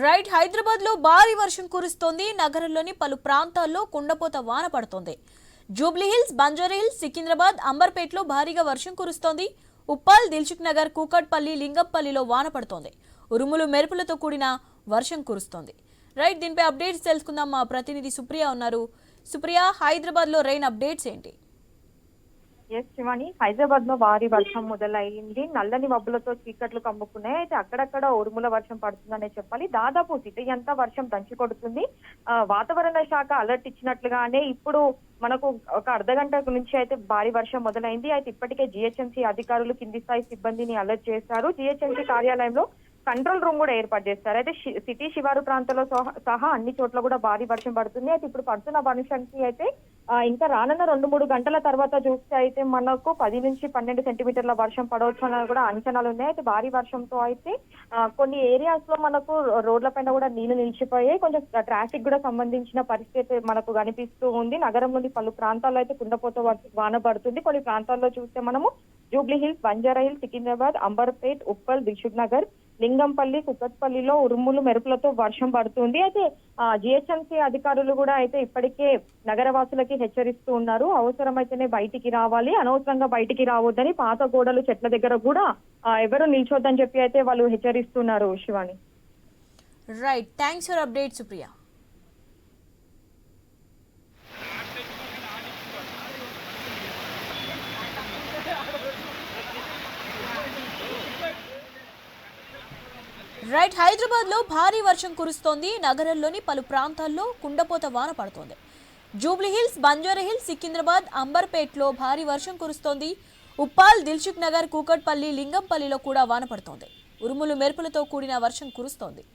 Right, Hyderabad లో భారీ వర్షం కురుస్తోంది. నగరంలోని పలు ప్రాంతాల్లో కుండపోత వాన పడుతోంది. జూబ్లీహిల్స్, బంజారాహిల్స్, సికింద్రాబాద్, అంబర్పేటలో భారీగా వర్షం కురుస్తోంది. ఉప్పల్, దిల్సుఖ్ నగర్, కూకట్పల్లి, లింగంపల్లిలో వాన పడుతోంది. ఉరుములు మెరుపులతో కూడిన వర్షం కురుస్తోంది. రైట్, దీనిపై అప్డేట్స్ తెలుసుకుందాం. మా ప్రతినిధి సుప్రియ ఉన్నారు. సుప్రియ, హైదరాబాద్ లో రెయిన్ అప్డేట్స్ ఏంటి? ఎస్ శివాని, హైదరాబాద్ లో భారీ వర్షం మొదలైంది. నల్లని మబ్బులతో చీకట్లు కమ్ముకున్నాయి. అయితే అక్కడక్కడ ఉరుముల వర్షం పడుతుందనే చెప్పాలి. దాదాపు సిటీ అంతా వర్షం దంచి కొడుతుంది. వాతావరణ శాఖ అలర్ట్ ఇచ్చినట్లుగానే ఇప్పుడు మనకు ఒక అర్ధగంట నుంచి అయితే భారీ వర్షం మొదలైంది. అయితే ఇప్పటికే జిహెచ్ఎంసీ అధికారులు కింది స్థాయి సిబ్బందిని అలర్ట్ చేశారు. జిహెచ్ఎంసీ కార్యాలయంలో కంట్రోల్ రూమ్ కూడా ఏర్పాటు చేస్తారు. అయితే సిటీ శివారు ప్రాంతాల్లో సహా అన్ని చోట్ల కూడా భారీ వర్షం పడుతుంది. అయితే ఇప్పుడు పడుతున్న వర్షానికి అయితే ఇంకా రానున్న 2-3 గంటల తర్వాత చూస్తే అయితే మనకు 10 నుంచి 12 సెంటీమీటర్ల వర్షం పడవచ్చు అని కూడా అంచనాలు ఉన్నాయి. అయితే భారీ వర్షంతో అయితే కొన్ని ఏరియాస్ లో మనకు రోడ్ల పైన కూడా నీళ్లు నిలిచిపోయాయి. కొంచెం ట్రాఫిక్ కూడా సంబంధించిన పరిస్థితి మనకు కనిపిస్తూ ఉంది. నగరంలోని పలు ప్రాంతాల్లో అయితే కుండపోత వాన పడుతుంది. కొన్ని ప్రాంతాల్లో చూస్తే మనము జూబ్లీహిల్స్, బంజారాహిల్స్, సికింద్రాబాద్, అంబర్పేట్, ఉప్పల్, దిల్సుఖ్ నగర్, లింగంపల్లి, కుకట్పల్లిలో ఉరుములు మెరుపులతో వర్షం పడుతుంది. అయితే జిహెచ్ఎంసీ అధికారులు కూడా అయితే ఇప్పటికే నగరవాసులకి హెచ్చరిస్తూ ఉన్నారు. అవసరమైతేనే బయటికి రావాలి, అనవసరంగా బయటికి రావద్దని, పాత గోడలు, చెట్ల దగ్గర కూడా ఎవరు నిల్చొద్దని చెప్పి అయితే వాళ్ళు హెచ్చరిస్తున్నారు. Shivani, right, thanks for update Supriya. Right, Hyderabad లో భారీ వర్షం కురుస్తోంది. నగరంలోని పలు ప్రాంతాల్లో కుండపోత వాన పడుతోంది. జూబ్లీహిల్స్, బంజారాహిల్స్, సికింద్రాబాద్, అంబర్పేట్లో భారీ వర్షం కురుస్తోంది. ఉప్పాల్, దిల్సుఖ్ నగర్, కూకట్పల్లి, లింగంపల్లిలో కూడా వాన పడుతోంది. ఉరుములు మెరుపులతో కూడిన వర్షం కురుస్తోంది.